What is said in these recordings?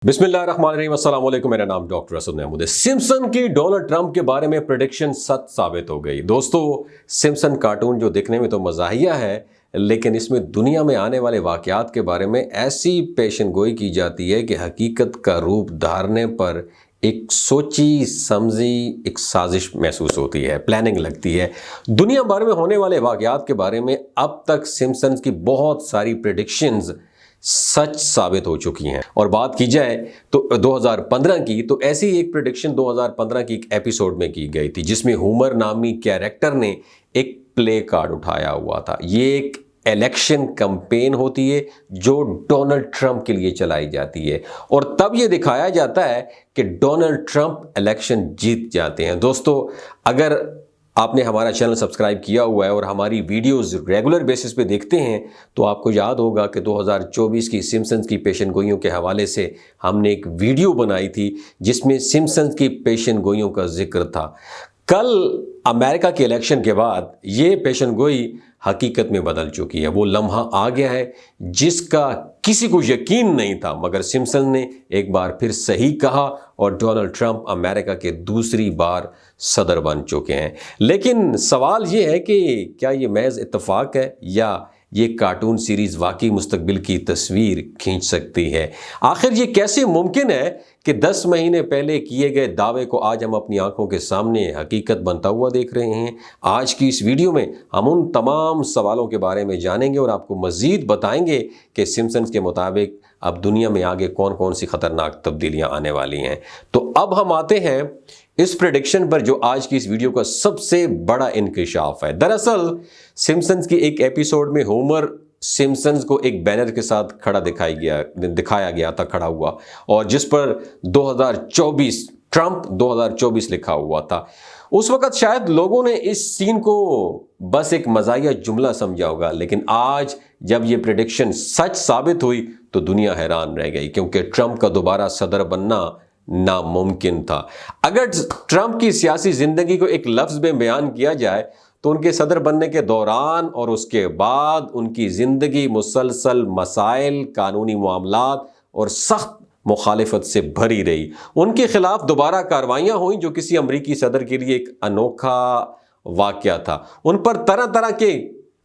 बिस्मिल्लाहिर्रहमानिर्रहीम, अस्सलाम वालेकुम। मेरा नाम डॉक्टर असद महमूद है। सिम्पसन की डोनाल्ड ट्रंप के बारे में प्रेडिक्शन सच साबित हो गई। दोस्तों, सिम्पसन कार्टून जो दिखने में तो मज़ाहिया है, लेकिन इसमें दुनिया में आने वाले वाक़यात के बारे में ऐसी पेशन गोई की जाती है कि हकीकत का रूप धारने पर एक सोची समझी एक साजिश महसूस होती है, प्लानिंग लगती है। दुनिया भर में होने वाले वाक़यात के बारे में अब तक सिम्पसन्स की बहुत सारी प्रेडिक्शंस सच साबित हो चुकी हैं। और बात की जाए तो 2015 की, तो ऐसी एक प्रेडिक्शन 2015 की एक एपिसोड में की गई थी, जिसमें होमर नामी कैरेक्टर ने एक प्ले कार्ड उठाया हुआ था। ये एक इलेक्शन कैंपेन होती है जो डोनाल्ड ट्रंप के लिए चलाई जाती है, और तब ये दिखाया जाता है कि डोनाल्ड ट्रंप इलेक्शन जीत जाते हैं। दोस्तों, अगर आपने हमारा चैनल सब्सक्राइब किया हुआ है और हमारी वीडियोस रेगुलर बेसिस पे देखते हैं, तो आपको याद होगा कि 2024 की सिम्पसन्स की पेशन गोइयों के हवाले से हमने एक वीडियो बनाई थी जिसमें सिम्पसन्स की पेशन गोइयों का जिक्र था। कल अमेरिका के इलेक्शन के बाद ये पेशन गोई हकीकत में बदल चुकी है। वो लम्हा आ गया है जिसका किसी को यकीन नहीं था, मगर सिम्पसन ने एक बार फिर सही कहा और डोनाल्ड ट्रंप अमेरिका के दूसरी बार सदर बन चुके हैं। लेकिन सवाल ये है कि क्या ये महज इत्तेफाक है या ये कार्टून सीरीज़ वाकई मुस्तकबिल की तस्वीर खींच सकती है? आखिर ये कैसे मुमकिन है कि 10 महीने पहले किए गए दावे को आज हम अपनी आंखों के सामने हकीकत बनता हुआ देख रहे हैं? आज की इस वीडियो में हम उन तमाम सवालों के बारे में जानेंगे और आपको मज़ीद बताएंगे कि सिम्पसन्स के मुताबिक अब दुनिया में आगे कौन कौन सी ख़तरनाक तब्दीलियां आने वाली हैं। तो अब हम आते हैं इस प्रेडिक्शन पर जो आज की इस वीडियो का सबसे बड़ा इंकिशाफ है। दरअसल सिम्पसन्स की एक एपिसोड में होमर सिम्पसन्स को एक बैनर के साथ खड़ा दिखाया गया था खड़ा हुआ, और जिस पर 2024 ट्रंप 2024 लिखा हुआ था। उस वक्त शायद लोगों ने इस सीन को बस एक मज़ाहिया जुमला समझा होगा, लेकिन आज जब ये प्रेडिक्शन सच साबित हुई तो दुनिया हैरान रह गई, क्योंकि ट्रंप का दोबारा सदर बनना नामुमकिन था। अगर ट्रंप की सियासी जिंदगी को एक लफ्ज़ में बयान किया जाए तो उनके सदर बनने के दौरान और उसके बाद उनकी ज़िंदगी मुसलसल मसाइल, कानूनी मामलात और सख्त मुखालिफत से भरी रही। उनके खिलाफ दोबारा कार्रवाइयाँ हुई जो किसी अमरीकी सदर के लिए एक अनोखा वाक़या था। उन पर तरह तरह के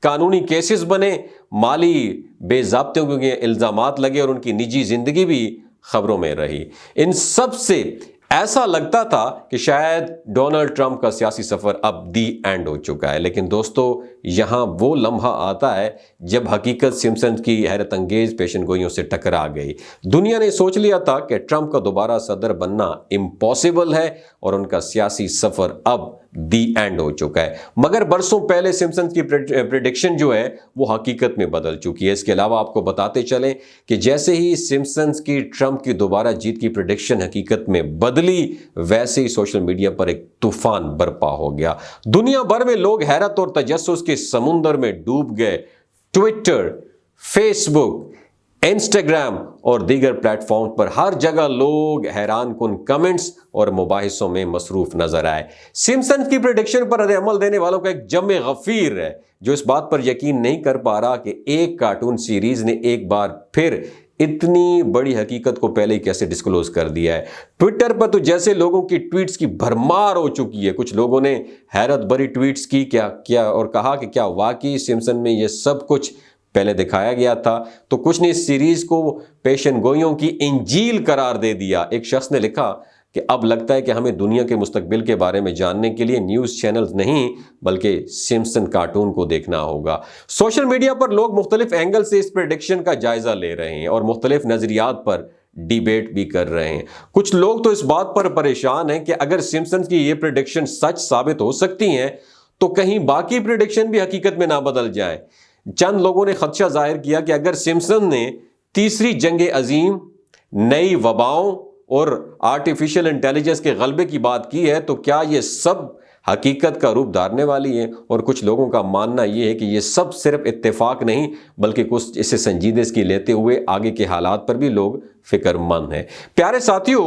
कानूनी केसेस बने, माली बेज़ाब्तियों के इल्ज़ामात लगे और उनकी निजी ज़िंदगी भी खबरों में रही। इन सब से ऐसा लगता था कि शायद डोनाल्ड ट्रंप का सियासी सफ़र अब दी एंड हो चुका है। लेकिन दोस्तों, यहाँ वो लम्हा आता है जब हकीकत सिम्पसन्स की हैरत अंगेज पेशन गोइयों से टकरा गई। दुनिया ने सोच लिया था कि ट्रंप का दोबारा सदर बनना इम्पॉसिबल है और उनका सियासी सफ़र अब दी एंड हो चुका है, मगर बरसों पहले सिम्पसन्स की प्रेडिक्शन जो है वो हकीकत में बदल चुकी है। इसके अलावा आपको बताते चलें कि जैसे ही सिम्पसन्स की ट्रंप की दोबारा जीत की प्रेडिक्शन हकीकत में बदली, वैसे ही सोशल मीडिया पर एक तूफान बर्पा हो गया। दुनिया भर में लोग हैरत और तजस्सुस के समुंदर में डूब गए। ट्विटर, फेसबुक, इंस्टाग्राम और दीगर प्लेटफॉर्म पर हर जगह लोग हैरान कुन कमेंट्स और मुबाहिसों में मसरूफ नजर आए। सिम्पसन्स की प्रेडिक्शन पर रद्द-ए-अमल देने वालों का एक जम गफीर है जो इस बात पर यकीन नहीं कर पा रहा कि एक कार्टून सीरीज ने एक बार फिर इतनी बड़ी हकीकत को पहले ही कैसे डिस्क्लोज कर दिया है। ट्विटर पर तो जैसे लोगों की ट्वीट्स की भरमार हो चुकी है। कुछ लोगों ने हैरत भरी ट्वीट्स की क्या और कहा कि क्या वाकई सिम्पसन में ये सब कुछ पहले दिखाया गया था। तो कुछ ने इस सीरीज को पेशन गोइयों की इंजील करार दे दिया। एक शख्स ने लिखा कि अब लगता है कि हमें दुनिया के मुस्तकबिल के बारे में जानने के लिए न्यूज़ चैनल्स नहीं बल्कि सिम्पसन कार्टून को देखना होगा। सोशल मीडिया पर लोग मुख्तलिफ एंगल से इस प्रेडिक्शन का जायजा ले रहे हैं और मुख्तलिफ नज़रियात पर डिबेट भी कर रहे हैं। कुछ लोग तो इस बात पर परेशान हैं कि अगर सिम्पसन्स की ये प्रेडिक्शन सच साबित हो सकती हैं तो कहीं बाकी प्रेडिक्शन भी हकीकत में ना बदल जाए। चंद लोगों ने खदशा जाहिर किया कि अगर सिम्पसन ने तीसरी जंग अजीम, नई वबाओं और आर्टिफिशियल इंटेलिजेंस के गलबे की बात की है तो क्या ये सब हकीकत का रूप धारने वाली है। और कुछ लोगों का मानना यह है कि ये सब सिर्फ इत्तेफाक नहीं बल्कि कुछ इसे संजीदगी लेते हुए आगे के हालात पर भी लोग फिक्रमंद हैं। प्यारे साथियों,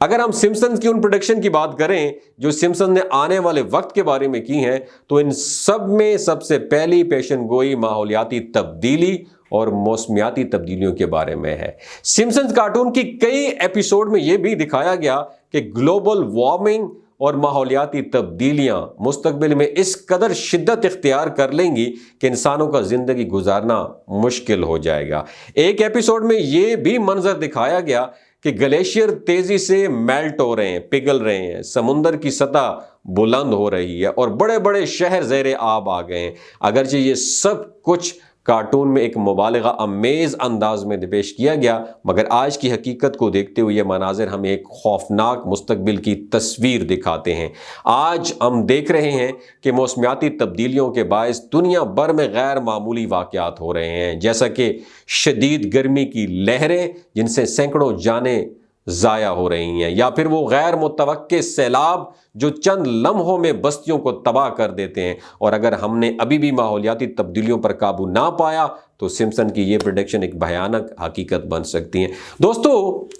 अगर हम सिम्पसन्स की उन प्रेडिक्शन की बात करें जो सिम्पसन ने आने वाले वक्त के बारे में की हैं, तो इन सब में सबसे पहली पेशन गोई माहौलियाती तब्दीली اور موسمیاتی تبدیلیوں کے بارے میں ہے۔ سمپسنز کارٹون کی کئی ایپیسوڈ میں یہ بھی دکھایا گیا کہ گلوبل وارمنگ اور ماحولیاتی تبدیلیاں مستقبل میں اس قدر شدت اختیار کر لیں گی کہ انسانوں کا زندگی گزارنا مشکل ہو جائے گا۔ ایک ایپیسوڈ میں یہ بھی منظر دکھایا گیا کہ گلیشیئر تیزی سے میلٹ ہو رہے ہیں، پگھل رہے ہیں، سمندر کی سطح بلند ہو رہی ہے اور بڑے بڑے شہر زیر آب آ گئے ہیں۔ اگرچہ یہ سب کچھ کارٹون میں ایک مبالغہ امیز انداز میں پیش کیا گیا، مگر آج کی حقیقت کو دیکھتے ہوئے یہ مناظر ہمیں ایک خوفناک مستقبل کی تصویر دکھاتے ہیں۔ آج ہم دیکھ رہے ہیں کہ موسمیاتی تبدیلیوں کے باعث دنیا بھر میں غیر معمولی واقعات ہو رہے ہیں، جیسا کہ شدید گرمی کی لہریں جن سے سینکڑوں جانیں ضائع ہو رہی ہیں، یا پھر وہ غیر متوقع سیلاب جو چند لمحوں میں بستیوں کو تباہ کر دیتے ہیں۔ اور اگر ہم نے ابھی بھی ماحولیاتی تبدیلیوں پر قابو نہ پایا تو سمپسن کی یہ پریڈکشن ایک بھیانک حقیقت بن سکتی ہیں۔ دوستو،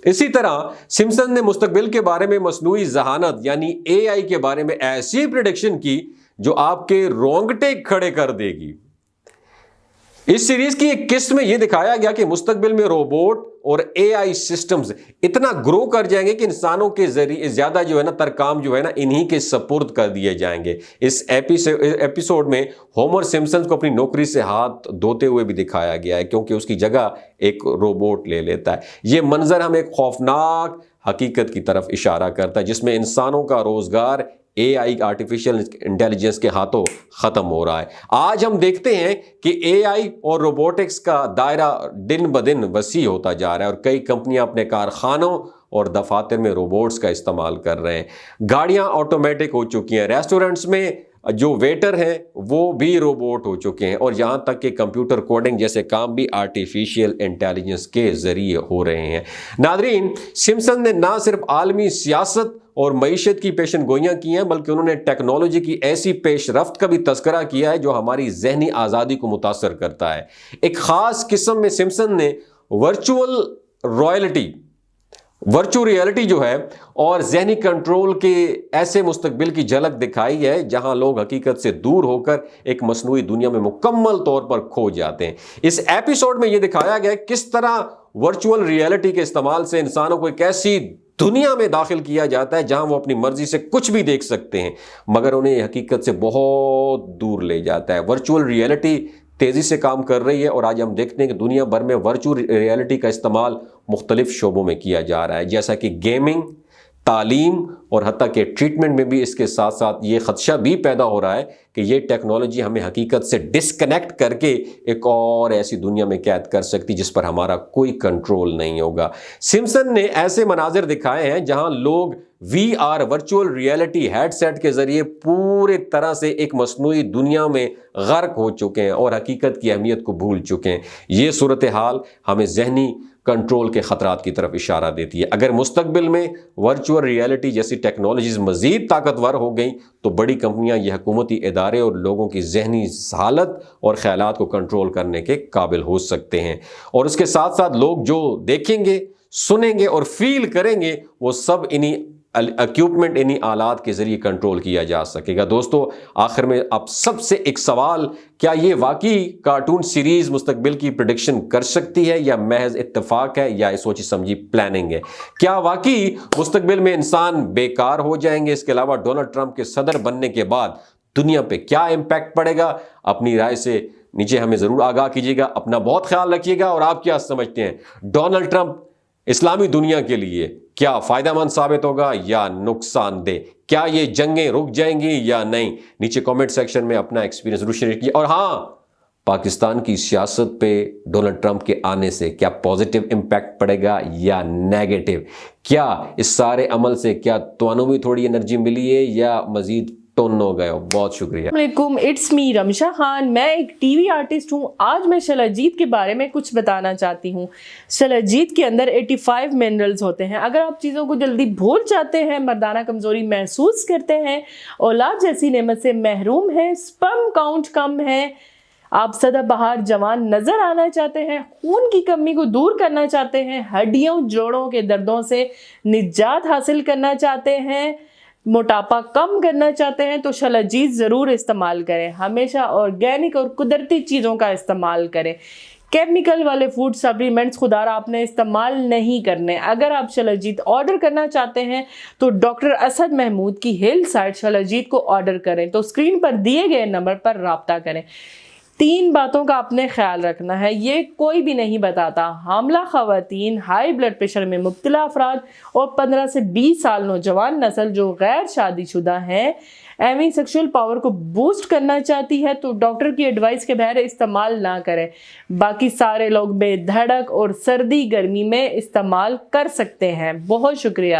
اسی طرح سمپسن نے مستقبل کے بارے میں مصنوعی ذہانت یعنی AI کے بارے میں ایسی پریڈکشن کی جو آپ کے رونگٹے کھڑے کر دے گی۔ اس سیریز کی ایک قسط میں یہ دکھایا گیا کہ مستقبل میں روبوٹ اور AI سسٹمز اتنا گرو کر جائیں گے کہ انسانوں کے ذریعے زیادہ تر کام انہی کے سپرد کر دیے جائیں گے۔ اس ایپیسوڈ میں ہومر سمپسن کو اپنی نوکری سے ہاتھ دھوتے ہوئے بھی دکھایا گیا ہے، کیونکہ اس کی جگہ ایک روبوٹ لے لیتا ہے۔ یہ منظر ہمیں ایک خوفناک حقیقت کی طرف اشارہ کرتا ہے جس میں انسانوں کا روزگار AI آرٹیفیشل انٹیلیجنس کے ہاتھوں ختم ہو رہا ہے۔ آج ہم دیکھتے ہیں کہ AI اور روبوٹکس کا دائرہ دن بدن وسیع ہوتا جا رہا ہے، اور کئی کمپنیاں اپنے کارخانوں اور دفاتر میں روبوٹس کا استعمال کر رہے ہیں۔ گاڑیاں آٹومیٹک ہو چکی ہیں، ریسٹورنٹس میں جو ویٹر ہیں وہ بھی روبوٹ ہو چکے ہیں، اور یہاں تک کہ کمپیوٹر کوڈنگ جیسے کام بھی آرٹیفیشل انٹیلیجنس کے ذریعے ہو رہے ہیں۔ ناظرین، سمپسن نے نہ صرف عالمی سیاست اور معیشت کی پیشن گوئیاں کی ہیں، بلکہ انہوں نے ٹیکنالوجی کی ایسی پیش رفت کا بھی تذکرہ کیا ہے جو ہماری ذہنی آزادی کو متاثر کرتا ہے۔ ایک خاص قسم میں سمپسن نے ورچوئل ریئلٹی جو ہے اور ذہنی کنٹرول کے ایسے مستقبل کی جھلک دکھائی ہے جہاں لوگ حقیقت سے دور ہو کر ایک مصنوعی دنیا میں مکمل طور پر کھو جاتے ہیں۔ اس ایپیسوڈ میں یہ دکھایا گیا کس طرح ورچوئل ریئلٹی کے استعمال سے انسانوں کو ایک ایسی دنیا میں داخل کیا جاتا ہے جہاں وہ اپنی مرضی سے کچھ بھی دیکھ سکتے ہیں، مگر انہیں یہ حقیقت سے بہت دور لے جاتا ہے۔ ورچوئل ریئلٹی تیزی سے کام کر رہی ہے، اور آج ہم دیکھتے ہیں کہ دنیا بھر میں ورچوئل ریئلٹی کا استعمال مختلف شعبوں میں کیا جا رہا ہے، جیسا کہ گیمنگ، تعلیم اور حتیٰ کہ ٹریٹمنٹ میں بھی اس کے ساتھ ساتھ یہ خدشہ بھی پیدا ہو رہا ہے کہ یہ ٹیکنالوجی ہمیں حقیقت سے ڈسکنیکٹ کر کے ایک اور ایسی دنیا میں قید کر سکتی جس پر ہمارا کوئی کنٹرول نہیں ہوگا۔ سمپسن نے ایسے مناظر دکھائے ہیں جہاں لوگ VR virtual reality headset کے ذریعے پورے طرح سے ایک مصنوعی دنیا میں غرق ہو چکے ہیں اور حقیقت کی اہمیت کو بھول چکے ہیں۔ یہ صورتحال ہمیں ذہنی کنٹرول کے خطرات کی طرف اشارہ دیتی ہے۔ اگر مستقبل میں ورچوئل ریئلٹی جیسی ٹیکنالوجیز مزید طاقتور ہو گئیں تو بڑی کمپنیاں یہ حکومتی ادارے اور لوگوں کی ذہنی حالت اور خیالات کو کنٹرول کرنے کے قابل ہو سکتے ہیں، اور اس کے ساتھ ساتھ لوگ جو دیکھیں گے، سنیں گے اور فیل کریں گے وہ سب انہی اکیوپمنٹ، انہی آلات کے ذریعے کنٹرول کیا جا سکے گا۔ دوستو، آخر میں آپ سب سے ایک سوال، کیا یہ واقعی کارٹون سیریز مستقبل کی پریڈکشن کر سکتی ہے یا محض اتفاق ہے یا سوچی سمجھی پلاننگ ہے؟ کیا واقعی مستقبل میں انسان بیکار ہو جائیں گے؟ اس کے علاوہ ڈونلڈ ٹرمپ کے صدر بننے کے بعد دنیا پہ کیا امپیکٹ پڑے گا؟ اپنی رائے سے نیچے ہمیں ضرور آگاہ کیجیے گا۔ اپنا بہت خیال رکھیے گا، اور آپ کیا سمجھتے ہیں، ڈونلڈ ٹرمپ اسلامی دنیا کے لیے کیا فائدہ مند ثابت ہوگا یا نقصان دہ؟ کیا یہ جنگیں رک جائیں گی یا نہیں؟ نیچے کامنٹ سیکشن میں اپنا ایکسپیرینس ضرور شیئر کیجیے۔ اور ہاں، پاکستان کی سیاست پہ ڈونلڈ ٹرمپ کے آنے سے کیا پازیٹیو امپیکٹ پڑے گا یا نیگیٹو؟ کیا اس سارے عمل سے کیا توانوں بھی تھوڑی انرجی ملی ہے یا مزید ٹون ہو گئے ہو؟ بہت شکریہ۔ السلام علیکم، اٹس می رمشا خان۔ میں ایک ٹی وی آرٹسٹ ہوں۔ آج میں شلاجیت کے بارے میں کچھ بتانا چاہتی ہوں۔ شلاجیت کے اندر 85 منرلز ہوتے ہیں۔ اگر آپ چیزوں کو جلدی بھول جاتے ہیں، مردانہ کمزوری محسوس کرتے ہیں، اولاد جیسی نعمت سے محروم ہیں، سپرم کاؤنٹ کم ہے، آپ سدا بہار جوان نظر آنا چاہتے ہیں، خون کی کمی کو دور کرنا چاہتے ہیں، ہڈیوں جوڑوں کے دردوں سے نجات حاصل کرنا چاہتے ہیں، موٹاپا کم کرنا چاہتے ہیں، تو شلاجیت ضرور استعمال کریں۔ ہمیشہ آرگینک اور قدرتی چیزوں کا استعمال کریں۔ केमिकल वाले फूड सप्लीमेंट्स खुदारा आपने इस्तेमाल नहीं करने। अगर आप शलजीत ऑर्डर करना चाहते हैं तो डॉक्टर असद महमूद की हेल्थ साइट शलजीत को ऑर्डर करें, तो स्क्रीन पर दिए गए नंबर पर राब्ता करें। 3 बातों का आपने ख्याल रखना है, ये कोई भी नहीं बताता। हामला ख़वातीन, हाई ब्लड प्रेशर में मुब्तला अफराद और 15 से 20 साल नौजवान नस्ल जो गैर शादीशुदा हैं एमी सेक्सुअल पावर को बूस्ट करना चाहती है तो डॉक्टर की एडवाइस के बगैर इस्तेमाल ना करें। बाकी सारे लोग बेधड़क और सर्दी गर्मी में इस्तेमाल कर सकते हैं। बहुत शुक्रिया।